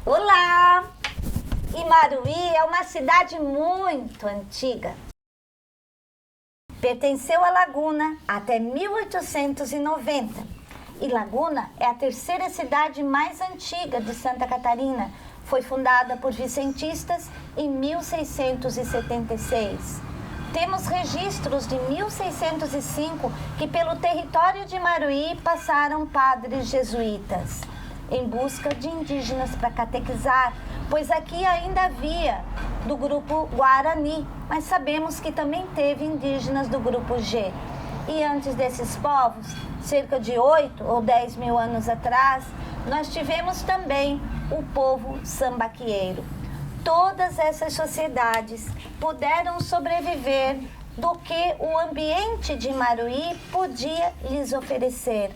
Olá! Imaruí é uma cidade muito antiga. Pertenceu a Laguna até 1890. E Laguna é a terceira cidade mais antiga de Santa Catarina. Foi fundada por vicentistas em 1676. Temos registros de 1605 que pelo território de Imaruí passaram padres jesuítas em busca de indígenas para catequizar, pois aqui ainda havia do grupo Guarani, mas sabemos que também teve indígenas do grupo G. E antes desses povos, cerca de 8 ou 10 mil anos atrás, nós tivemos também o povo sambaqueiro. Todas essas sociedades puderam sobreviver do que o ambiente de Imaruí podia lhes oferecer.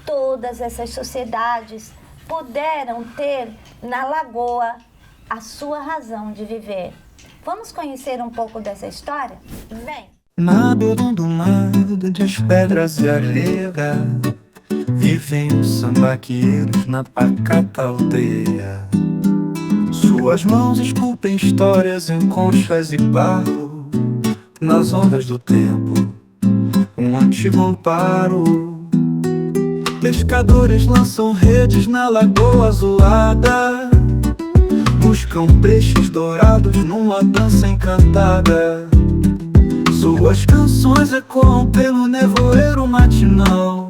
Todas essas sociedades puderam ter na lagoa a sua razão de viver. Vamos conhecer um pouco dessa história? Vem! Na beira do mar, de pedras e areia, vivem os sambaqueiros na pacata aldeia. Suas mãos esculpem histórias em conchas e barro. Nas ondas do tempo, um antigo amparo. Pescadores lançam redes na lagoa azulada. Buscam peixes dourados numa dança encantada. Suas canções ecoam pelo nevoeiro matinal.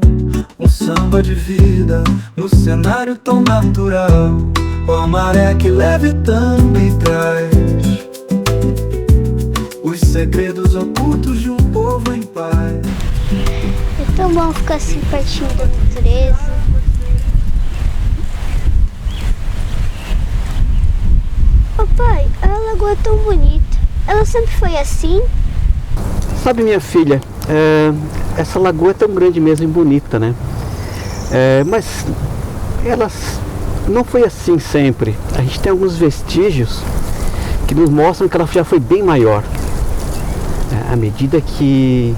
Um samba de vida no cenário tão natural. Ó maré que leve também traz os segredos ocultos de um povo em paz. É tão bom ficar assim pertinho da natureza. Papai, a lagoa é tão bonita. Ela sempre foi assim? Sabe, minha filha, essa lagoa é tão grande mesmo e bonita, né? Mas ela não foi assim sempre. A gente tem alguns vestígios que nos mostram que ela já foi bem maior. À medida que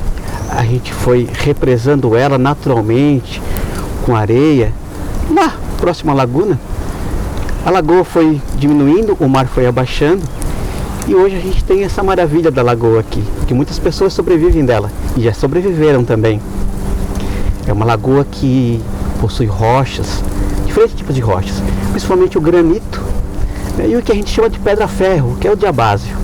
a gente foi represando ela naturalmente, com areia, lá próximo à laguna, a lagoa foi diminuindo, o mar foi abaixando. E hoje a gente tem essa maravilha da lagoa aqui, que muitas pessoas sobrevivem dela e já sobreviveram também. É uma lagoa que possui rochas, diferentes tipos de rochas, principalmente o granito, né, e o que a gente chama de pedra-ferro, que é o diabásio.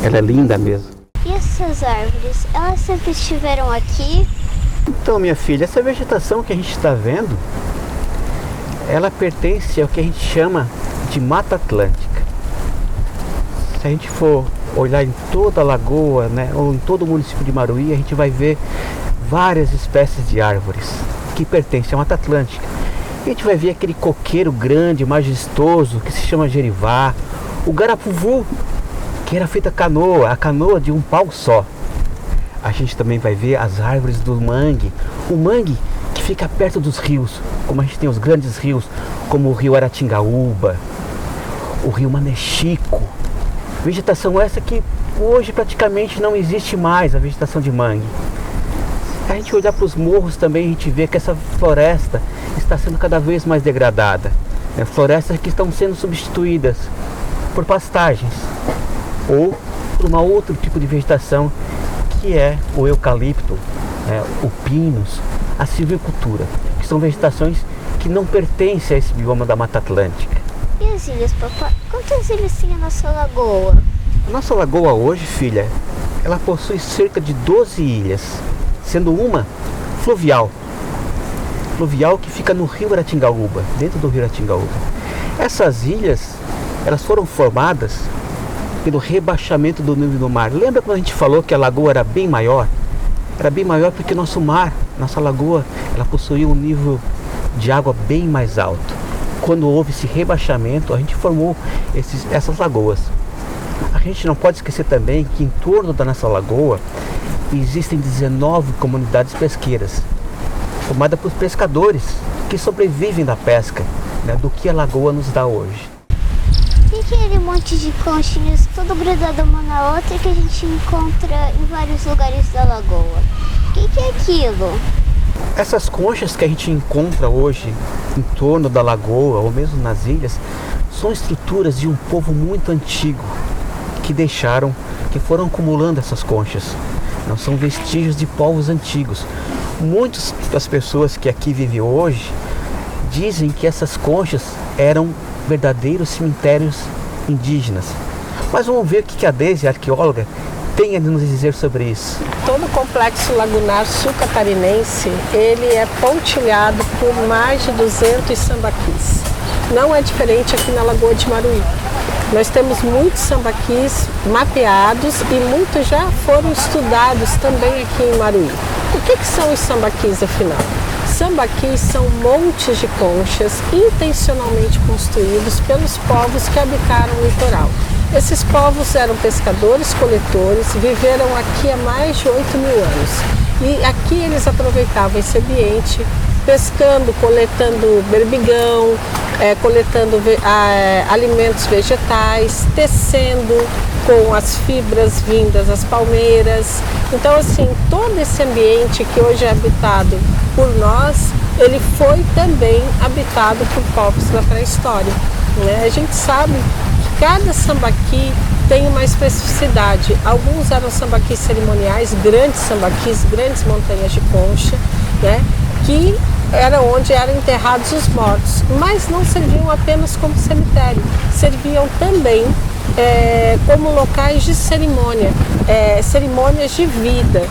Ela é linda mesmo. E essas árvores, elas sempre estiveram aqui? Então, minha filha, essa vegetação que a gente está vendo, ela pertence ao que a gente chama de Mata Atlântica. Se a gente for olhar em toda a lagoa, né, ou em todo o município de Imaruí, a gente vai ver várias espécies de árvores que pertencem à Mata Atlântica. E a gente vai ver aquele coqueiro grande, majestoso, que se chama gerivá, o garapuvu, que era feita a canoa de um pau só. A gente também vai ver as árvores do mangue, o mangue que fica perto dos rios, como a gente tem os grandes rios, como o rio Aratingaúba, o rio Manechico. Vegetação essa que hoje praticamente não existe mais, a vegetação de mangue. Se a gente olhar para os morros também, a gente vê que essa floresta está sendo cada vez mais degradada. Florestas que estão sendo substituídas por pastagens ou por um outro tipo de vegetação, que é o eucalipto, o pinus, a silvicultura, que são vegetações que não pertencem a esse bioma da Mata Atlântica. E as ilhas, papai? Quantas ilhas tem a nossa lagoa? A nossa lagoa hoje, filha, ela possui cerca de 12 ilhas, sendo uma fluvial. Fluvial que fica no rio Aratingaúba, dentro do rio Aratingaúba. Essas ilhas, elas foram formadas pelo rebaixamento do nível do mar. Lembra quando a gente falou que a lagoa era bem maior? Era bem maior porque nosso mar, nossa lagoa, ela possuía um nível de água bem mais alto. Quando houve esse rebaixamento, a gente formou essas lagoas. A gente não pode esquecer também que em torno da nossa lagoa existem 19 comunidades pesqueiras, formadas por pescadores que sobrevivem da pesca, né, do que a lagoa nos dá hoje. E aquele monte de conchinhas tudo grudado uma na outra que a gente encontra em vários lugares da lagoa? O que é aquilo? Essas conchas que a gente encontra hoje em torno da lagoa ou mesmo nas ilhas são estruturas de um povo muito antigo que foram acumulando essas conchas. Não são vestígios de povos antigos. Muitas das pessoas que aqui vivem hoje dizem que essas conchas eram verdadeiros cemitérios indígenas. Mas vamos ver o que a Deise, a arqueóloga, tem a nos dizer sobre isso. Todo o complexo lagunar sul-catarinense, ele é pontilhado por mais de 200 sambaquis. Não é diferente aqui na Lagoa de Maruí. Nós temos muitos sambaquis mapeados e muitos já foram estudados também aqui em Maruí. O que são os sambaquis, afinal? Sambaquis são montes de conchas intencionalmente construídos pelos povos que habitaram o litoral. Esses povos eram pescadores, coletores, viveram aqui há mais de 8 mil anos. E aqui eles aproveitavam esse ambiente, pescando, coletando berbigão, coletando alimentos vegetais, tecendo com as fibras vindas das palmeiras. Então, assim, todo esse ambiente que hoje é habitado por nós, ele foi também habitado por povos da pré-história, né? A gente sabe que cada sambaqui tem uma especificidade. Alguns eram sambaquis cerimoniais, grandes sambaquis, grandes montanhas de concha, né? Que era onde eram enterrados os mortos, mas não serviam apenas como cemitério, serviam também como locais de cerimônia, cerimônias de vida,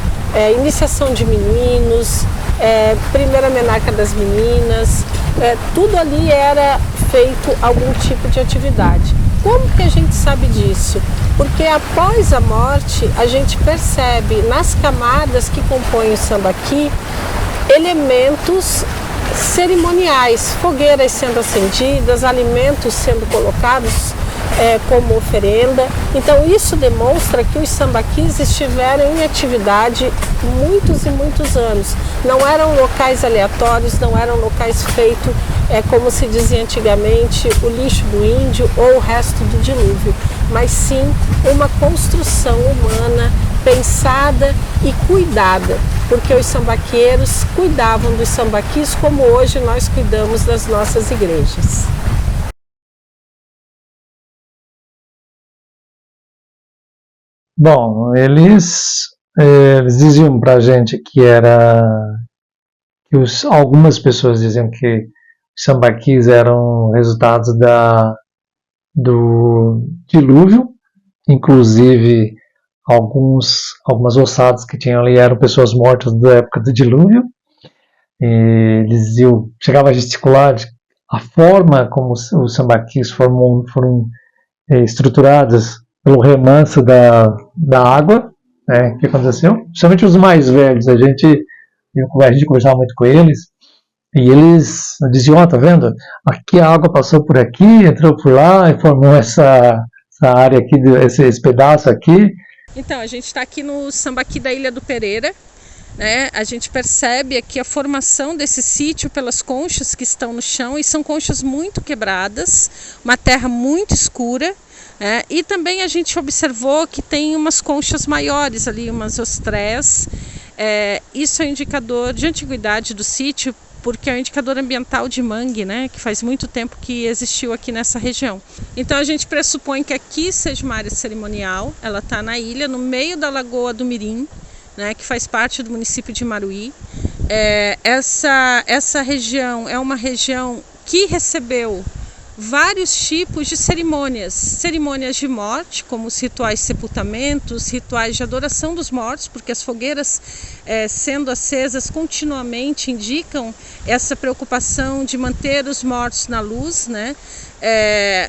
iniciação de meninos, primeira menarca das meninas, tudo ali era feito algum tipo de atividade. Como que a gente sabe disso? Porque após a morte a gente percebe nas camadas que compõem o sambaqui elementos cerimoniais, fogueiras sendo acendidas, alimentos sendo colocados como oferenda. Então isso demonstra que os sambaquis estiveram em atividade muitos e muitos anos. Não eram locais aleatórios, não eram locais feitos, como se dizia antigamente, o lixo do índio ou o resto do dilúvio, mas sim uma construção humana pensada e cuidada, porque os sambaqueiros cuidavam dos sambaquis como hoje nós cuidamos das nossas igrejas. Bom, eles diziam para a gente que algumas pessoas diziam que os sambaquis eram resultados do dilúvio, inclusive algumas ossadas que tinham ali eram pessoas mortas da época do dilúvio. E eles diziam, chegava a gesticular a forma como os sambaquis foram estruturados pelo remanso da água, né, que aconteceu. Principalmente os mais velhos, a gente conversava muito com eles, e eles diziam, tá vendo? Aqui a água passou por aqui, entrou por lá e formou essa área aqui, esse pedaço aqui. Então, a gente está aqui no sambaqui da Ilha do Pereira, né? A gente percebe aqui a formação desse sítio pelas conchas que estão no chão, e são conchas muito quebradas, uma terra muito escura, né? E também a gente observou que tem umas conchas maiores ali, umas ostréias. Isso é um indicador de antiguidade do sítio, porque é um indicador ambiental de mangue, né, que faz muito tempo que existiu aqui nessa região. Então a gente pressupõe que aqui seja uma área cerimonial, ela está na ilha, no meio da Lagoa do Mirim, né, que faz parte do município de Maruí. Essa região é uma região que recebeu vários tipos de cerimônias de morte, como os rituais de sepultamentos, rituais de adoração dos mortos, porque as fogueiras sendo acesas continuamente indicam essa preocupação de manter os mortos na luz, né?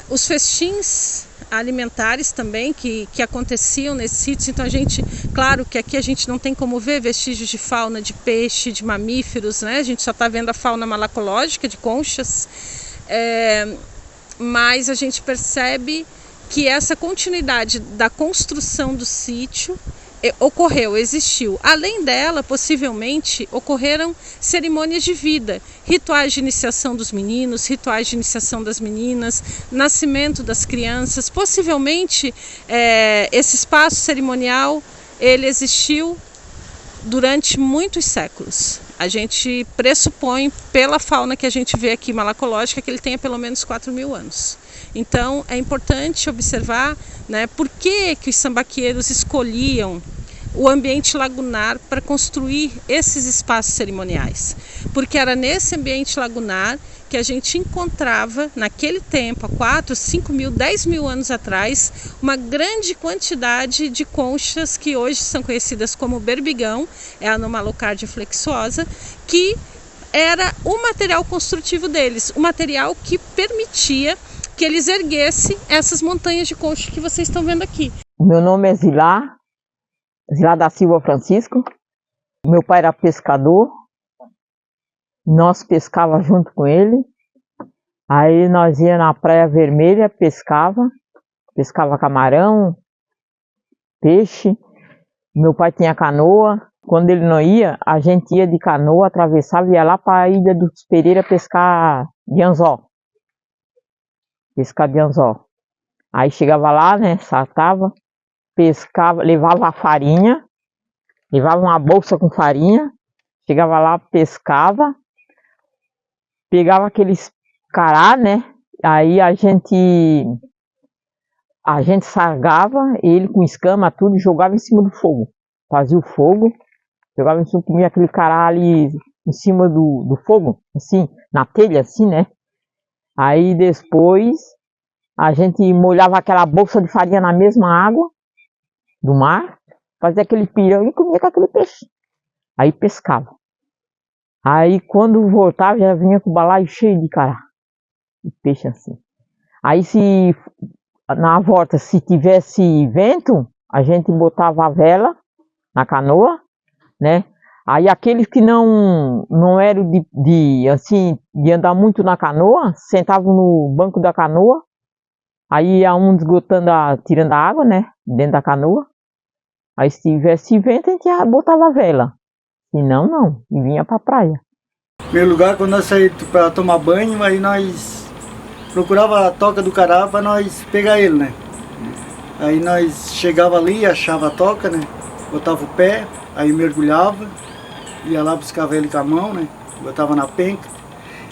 Os festins alimentares também que aconteciam nesses sítios. Então claro que aqui a gente não tem como ver vestígios de fauna, de peixe, de mamíferos, né? A gente só está vendo a fauna malacológica de conchas, mas a gente percebe que essa continuidade da construção do sítio existiu. Além dela, possivelmente, ocorreram cerimônias de vida, rituais de iniciação dos meninos, rituais de iniciação das meninas, nascimento das crianças. Possivelmente, esse espaço cerimonial ele existiu durante muitos séculos. a gente pressupõe, pela fauna que a gente vê aqui malacológica, que ele tenha pelo menos 4.000 anos. Então é importante observar, né, por que os sambaqueiros escolhiam o ambiente lagunar para construir esses espaços cerimoniais. Porque era nesse ambiente lagunar que a gente encontrava, naquele tempo, há 4, 5 mil, 10 mil anos atrás, uma grande quantidade de conchas que hoje são conhecidas como berbigão, é a Anomalocardia flexuosa, que era o material construtivo deles, o material que permitia que eles erguessem essas montanhas de concha que vocês estão vendo aqui. Meu nome é Zilá da Silva Francisco. Meu pai era pescador. Nós pescava junto com ele. Aí nós ia na Praia Vermelha, pescava camarão, peixe. Meu pai tinha canoa. Quando ele não ia, a gente ia de canoa, atravessava e ia lá para a Ilha dos Pereira pescar de anzol. Aí chegava lá, né, saltava, pescava, levava a farinha, levava uma bolsa com farinha, chegava lá, pescava, pegava aqueles cará, né, aí a gente sargava ele com escama, tudo, e jogava em cima do fogo. Fazia o fogo, jogava em cima, comia aquele cará ali em cima do fogo, assim, na telha, assim, né. Aí depois a gente molhava aquela bolsa de farinha na mesma água do mar, fazia aquele pirão e comia com aquele peixe. Aí pescava. Aí quando voltava já vinha com o balaio cheio de cará, de peixe assim. Aí se na volta, se tivesse vento, a gente botava a vela na canoa, né? Aí aqueles que não eram de andar muito na canoa, sentavam no banco da canoa, aí ia um desgotando, tirando a água, né, dentro da canoa. Aí se tivesse vento, a gente botava a vela. Se não, e vinha pra praia. Em primeiro lugar, quando nós saímos para tomar banho, aí nós procurava a toca do cará para nós pegar ele, né. Aí nós chegava ali, achava a toca, né, botava o pé, aí mergulhava, ia lá, buscava ele com a mão, né? Botava na penca.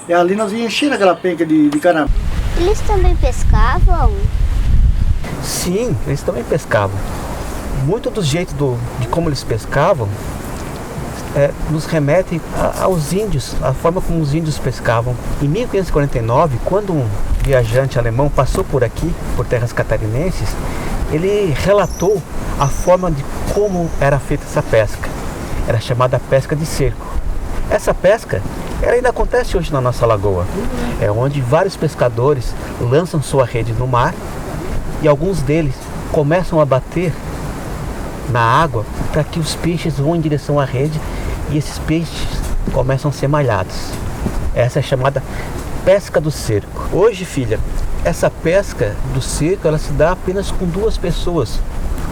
E ali nós íamos enchendo aquela penca de caramba. Eles também pescavam? Sim, eles também pescavam. Muito dos jeitos de como eles pescavam nos remete aos índios, a forma como os índios pescavam. Em 1549, quando um viajante alemão passou por aqui, por terras catarinenses, ele relatou a forma de como era feita essa pesca. Era chamada pesca de cerco. Essa pesca, ela ainda acontece hoje na nossa lagoa. É onde vários pescadores lançam sua rede no mar e alguns deles começam a bater na água para que os peixes vão em direção à rede e esses peixes começam a ser malhados. Essa é chamada pesca do cerco. Hoje, filha, essa pesca do cerco, ela se dá apenas com 2 pessoas.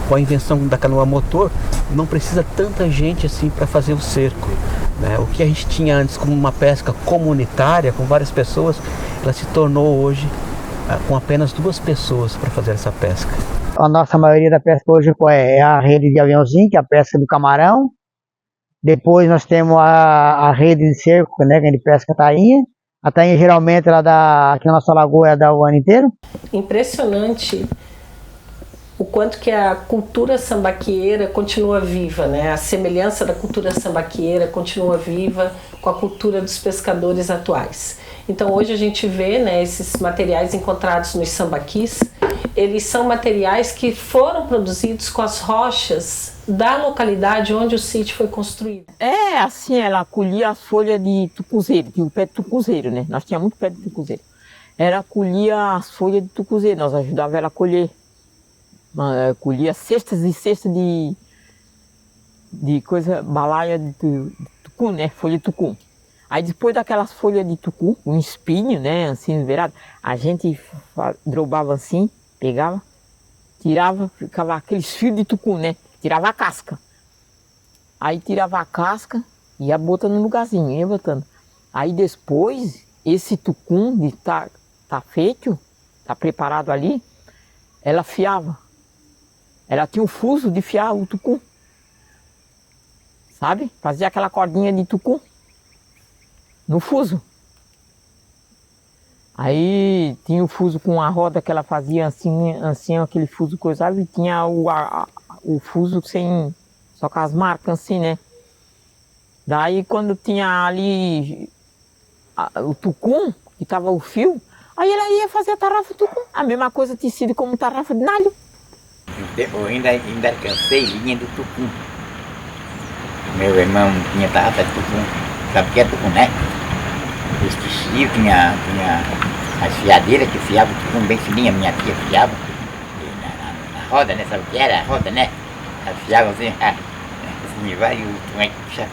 Com a invenção da canoa motor, não precisa tanta gente assim para fazer o cerco, né? O que a gente tinha antes como uma pesca comunitária, com várias pessoas, ela se tornou hoje com apenas 2 pessoas para fazer essa pesca. A nossa maioria da pesca hoje é a rede de aviãozinho, que é a pesca do camarão. Depois nós temos a rede de cerco, né, que a gente pesca a tainha. A tainha geralmente aqui na nossa lagoa é da o ano inteiro. Impressionante o quanto que a cultura sambaqueira continua viva, né? A semelhança da cultura sambaqueira continua viva com a cultura dos pescadores atuais. Então hoje a gente vê, né, esses materiais encontrados nos sambaquis, eles são materiais que foram produzidos com as rochas da localidade onde o sítio foi construído. É, assim, ela colhia as folhas de tucuzeiro, tinha o pé de tucuzeiro, né? Nós tínhamos muito pé de tucuzeiro. Ela colhia as folhas de tucuzeiro, nós ajudávamos ela a colher. Colhia cestas e cestas de coisa, balaia de tucum, né? Folha de tucum. Aí depois daquelas folhas de tucum, um espinho, né? Assim, virado, a gente drobava assim, pegava, tirava, ficava aqueles fios de tucum, né? Tirava a casca. Aí tirava a casca e ia botando no lugarzinho, ia botando. Aí depois, esse tucum de tá feito, tá preparado ali, ela fiava. Ela tinha um fuso de fiar o tucum. Sabe? Fazia aquela cordinha de tucum. no fuso. Aí tinha o fuso com a roda que ela fazia assim aquele fuso coisado, e tinha o fuso sem, só com as marcas assim, né? Daí quando tinha ali o tucum, que tava o fio, aí ela ia fazer a tarrafa do tucum. A mesma coisa tinha sido como tarrafa de nalho. Eu ainda alcancei linha do tucum. Meu irmão tinha tarrafa de tucum. Sabe o que é tucum, né? Este fio tinha as fiadeiras que fiavam o tucum bem fininha, minha tia fiava na roda, né? Sabe o que era a roda, né? Ela fiava assim, assim vai e o tucum aí puxava.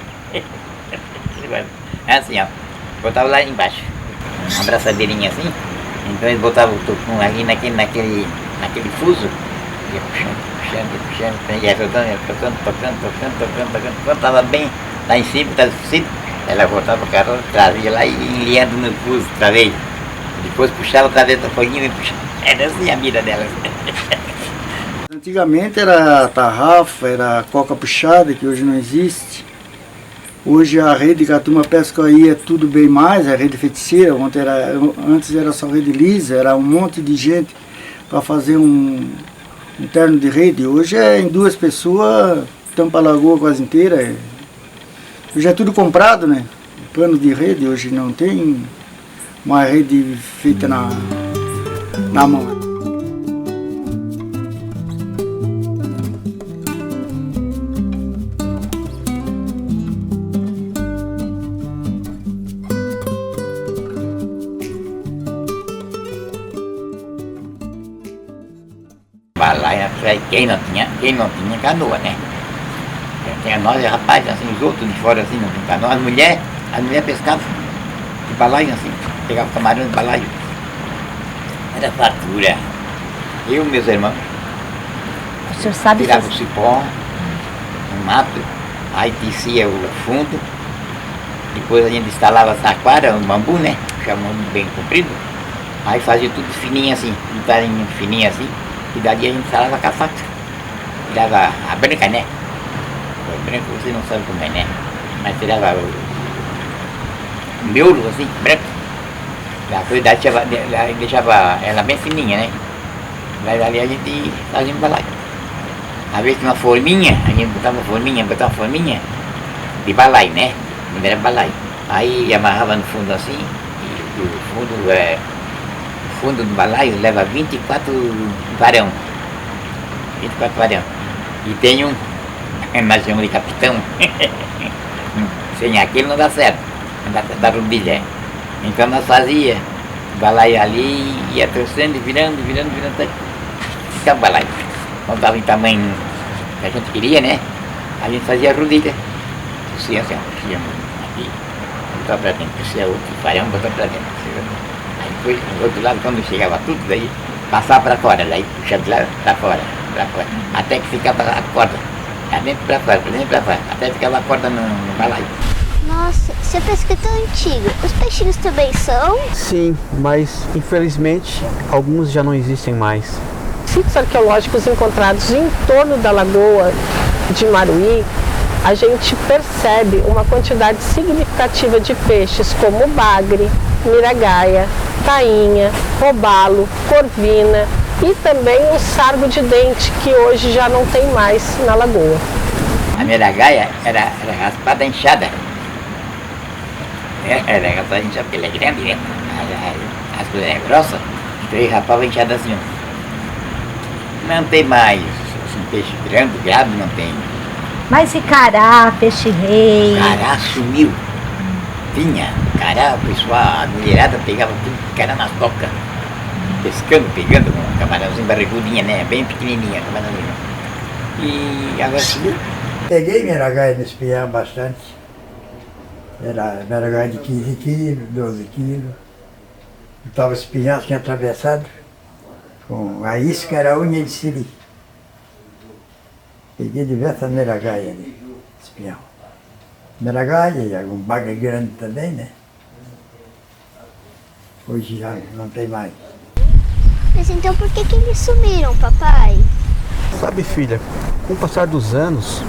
Assim, ó. Botava lá embaixo, uma abraçadeirinha assim, então eles botavam o tucum ali naquele fuso, ia puxando, ia tocando, quando estava bem lá em cima, ela voltava o carro, trazia lá e enliando no fuso outra vez. Depois puxava outra vez o foguinho e puxava. Era assim a vida delas. Antigamente era tarrafa, era coca puxada, que hoje não existe. Hoje a rede que a turma pesca aí é tudo bem mais, a rede feiticeira. Antes era só rede lisa, era um monte de gente para fazer um terno de rede. Hoje é em 2 pessoas, tampa a lagoa quase inteira. Hoje é tudo comprado, né? Pano de rede, hoje não tem uma rede feita na mão. Balaia, quem não tinha canoa, né? Tinha nós, rapaz, assim, os outros de fora assim, não tinha canoa. As mulheres pescavam de balaio assim, pegavam camarão de balaio. Era fartura. Eu e meus irmãos. O senhor sabe tirava o cipó, no mato, aí tecia o fundo, depois a gente instalava a taquara, um bambu, né? Chamamos bem comprido, aí fazia tudo fininho assim, tudo fininho assim. E dali a gente instalava com a faca, tirava a branca, né? O branco você não sabe como é, né? Mas tirava o miolo assim, branco. Depois deixava ela bem fininha, né? Daí dali a gente fazia um balaio. Às vezes tinha uma forminha, a gente botava uma forminha de balaio, né? Não era balaio. Aí amarrava no fundo assim, e o fundo do balaio leva 24 varão. 24 varão. E tem nós chamamos de capitão. Sem aquele não dá certo, não dá rodilha. Então nós fazia balaio ali, ia torcendo, virando, até ficar balaio. Quando estava em tamanho que a gente queria, né? A gente fazia a rodilha. Assim, aqui, botar para dentro, esse outro varão, botar para dentro. Depois, do outro lado, quando chegava tudo, daí passava para fora, daí puxava de lá para fora, até que ficava a corda, para dentro para fora, até que ficava a corda no balaio. Nossa, essa pesca é tão antiga. Os peixinhos também são? Sim, mas infelizmente alguns já não existem mais. Sítios arqueológicos encontrados em torno da lagoa de Maruí, a gente percebe uma quantidade significativa de peixes como bagre, miragaia, tainha, robalo, corvina e também o sargo de dente, que hoje já não tem mais na lagoa. A miragaia era raspada inchada. Era raspada inchada porque ela é grande, né? As coisas é grossa, então ele rapava inchada assim. Não tem mais assim, peixe grande não tem. Mas e cará, peixe-rei? Cará sumiu. Tinha cará, o pessoal, a mulherada pegava tudo cará nas tocas, pescando, pegando um camarãozinho barrigudinha, né? Bem pequenininha, camarãozinho. E agora sumiu. Peguei miragaia no espinhal bastante. Era miragaia de 15 quilos, 12 quilos. Estava espinhal, tinha atravessado. Com a isca era a unha de siri. Peguei diversas miragaia ali, espinhal. Miragaia e algum bagre grande também, né? Hoje já não tem mais. Mas então por que eles sumiram, papai? Sabe, filha, com o passar dos anos,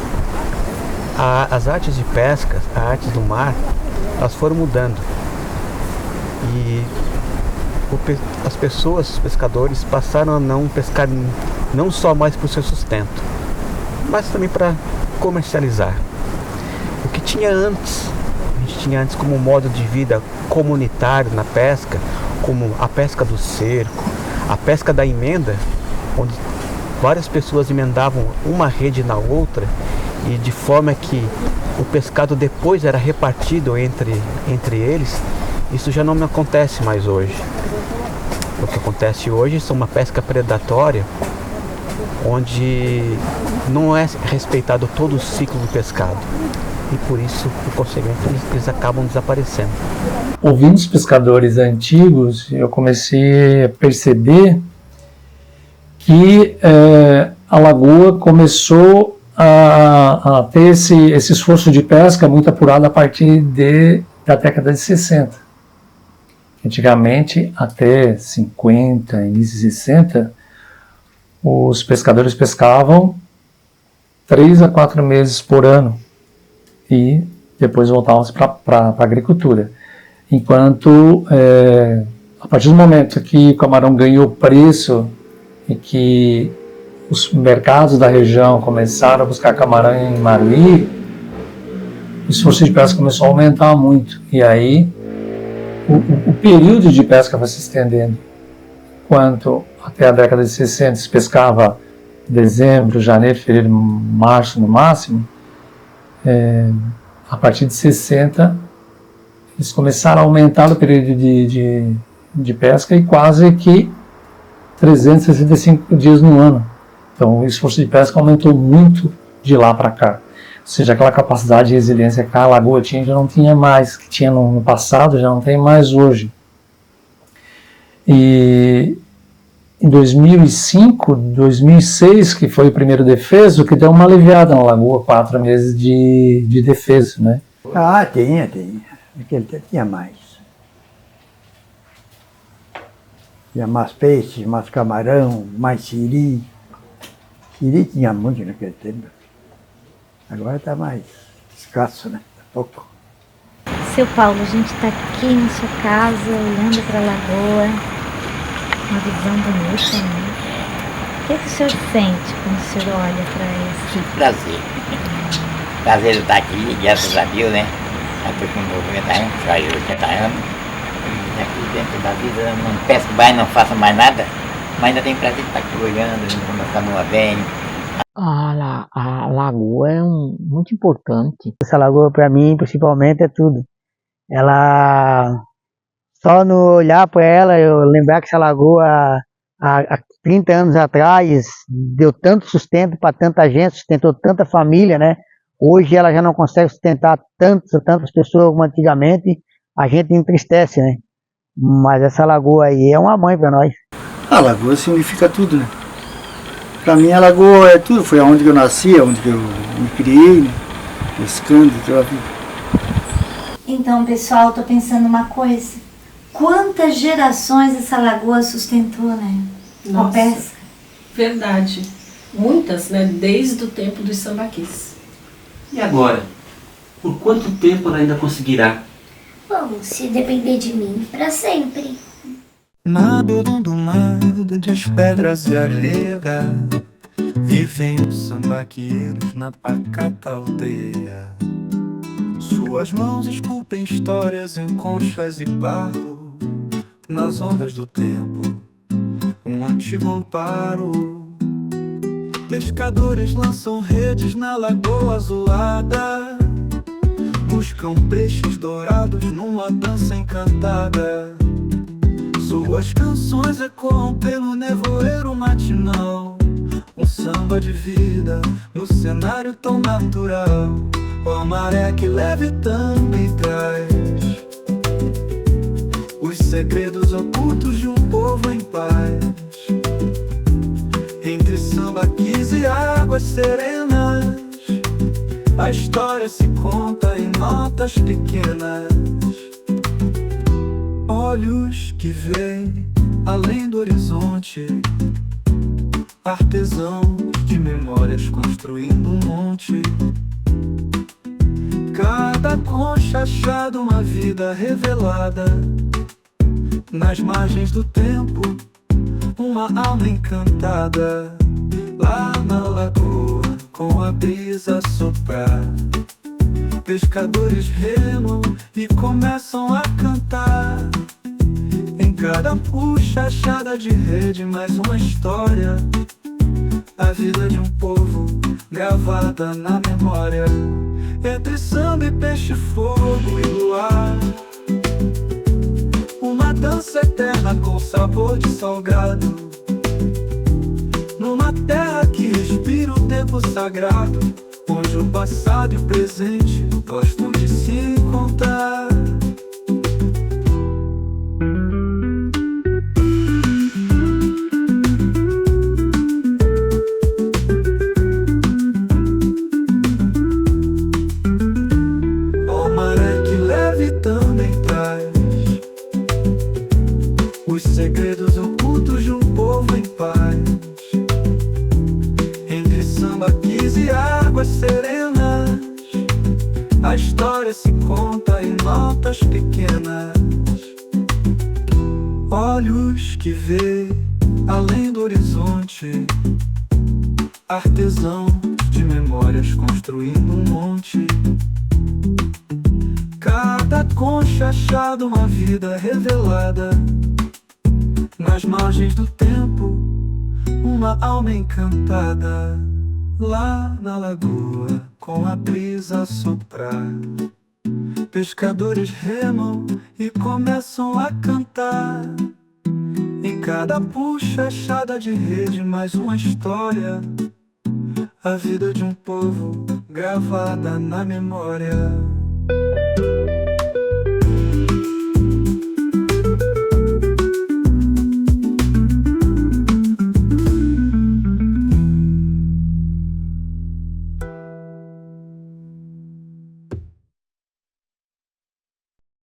as artes de pesca, as artes do mar, elas foram mudando. E as pessoas, os pescadores, passaram a não pescar não só mais para o seu sustento, mas também para comercializar. O que tinha antes, a gente tinha antes como modo de vida comunitário na pesca, como a pesca do cerco, a pesca da emenda, onde várias pessoas emendavam uma rede na outra, e de forma que o pescado depois era repartido entre eles. Isso já não acontece mais hoje. O que acontece hoje é uma pesca predatória, onde não é respeitado todo o ciclo do pescado. E por isso, por conseguinte, eles acabam desaparecendo. Ouvindo os pescadores antigos, eu comecei a perceber que a lagoa começou a ter esse esforço de pesca muito apurado a partir da década de 60. Antigamente, até 50, início de 60, os pescadores pescavam 3 a 4 meses por ano e depois voltavam para a agricultura. Enquanto, a partir do momento que o camarão ganhou preço e que os mercados da região começaram a buscar camarão em Maruí, o esforço de pesca começou a aumentar muito. E aí, o período de pesca vai se estendendo. Enquanto até a década de 60 se pescava dezembro, janeiro, fevereiro, março no máximo, a partir de 60 eles começaram a aumentar o período de pesca e quase que 365 dias no ano. Então o esforço de pesca aumentou muito de lá para cá. Ou seja, aquela capacidade de resiliência que a lagoa tinha já não tinha mais, que tinha no passado já não tem mais hoje. E em 2005, 2006, que foi o primeiro defeso, que deu uma aliviada na lagoa, 4 meses de defeso, né? Ah, tinha. Naquele tempo tinha mais. Tinha mais peixe, mais camarão, mais siri. Siri tinha muito naquele tempo. Agora está mais escasso, né? Tá pouco. Seu Paulo, a gente está aqui na sua casa, olhando para a lagoa, uma visão bonita, né? O que o senhor sente quando o senhor olha para isso? Prazer. Prazer de estar aqui, graças a Deus, né? Aqui com 90 anos, faz 80 anos. E aqui dentro da vida não pesco mais, não faço mais nada, mas ainda tenho prazer de estar aqui olhando, quando a canoa vem. A lagoa é muito importante. Essa lagoa para mim, principalmente, é tudo. Ela, só no olhar para ela, eu lembrar que essa lagoa há 30 anos atrás deu tanto sustento para tanta gente, sustentou tanta família, né? Hoje ela já não consegue sustentar tantas pessoas como antigamente, a gente entristece, né? Mas essa lagoa aí é uma mãe para nós. A lagoa significa tudo, né? Para mim a lagoa é tudo, foi onde eu nasci, onde eu me criei, né? Pescando toda a vida. Então, pessoal, tô pensando uma coisa. Quantas gerações essa lagoa sustentou, né? Nossa, a pesca. Verdade. Muitas, né? Desde o tempo dos sambaquis. E agora? Por quanto tempo ela ainda conseguirá? Bom, se depender de mim, para sempre. Nado do lado das pedras e areia, vivem os sambaqueiros na pacata aldeia. Suas mãos esculpem histórias em conchas e barro, nas ondas do tempo, um antigo amparo. Pescadores lançam redes na lagoa azulada, buscam peixes dourados numa dança encantada. Suas canções ecoam pelo nevoeiro matinal, um samba de vida no cenário tão natural. A maré que leva e também traz os segredos ocultos de um povo em paz. Entre sambaquis e águas serenas, a história se conta em notas pequenas. Olhos que veem além do horizonte, artesãos de memórias construindo um monte. Cada concha achada uma vida revelada, nas margens do tempo, uma alma encantada, lá na lagoa, com a brisa a soprar. Pescadores remam e começam a cantar. Em cada puxa achada de rede, mais uma história, a vida de um povo gravada na memória. Entre samba e peixe, fogo e luar, uma dança eterna com sabor de salgado, numa terra que respira o tempo sagrado, onde o passado e o presente gostam de se encontrar. O maré que leve também traz os segredos ocultos de um povo em paz. Entre sambaquis e águas serenas, a história se conta em notas pequenas. Olhos que vê além do horizonte, artesãos de memórias construindo um monte. Cada concha achada, uma vida revelada, nas margens do tempo, uma alma encantada, lá na lagoa, com a brisa a soprar. Pescadores remam e começam a cantar. Em cada puxa achada de rede, mais uma história, a vida de um povo gravada na memória.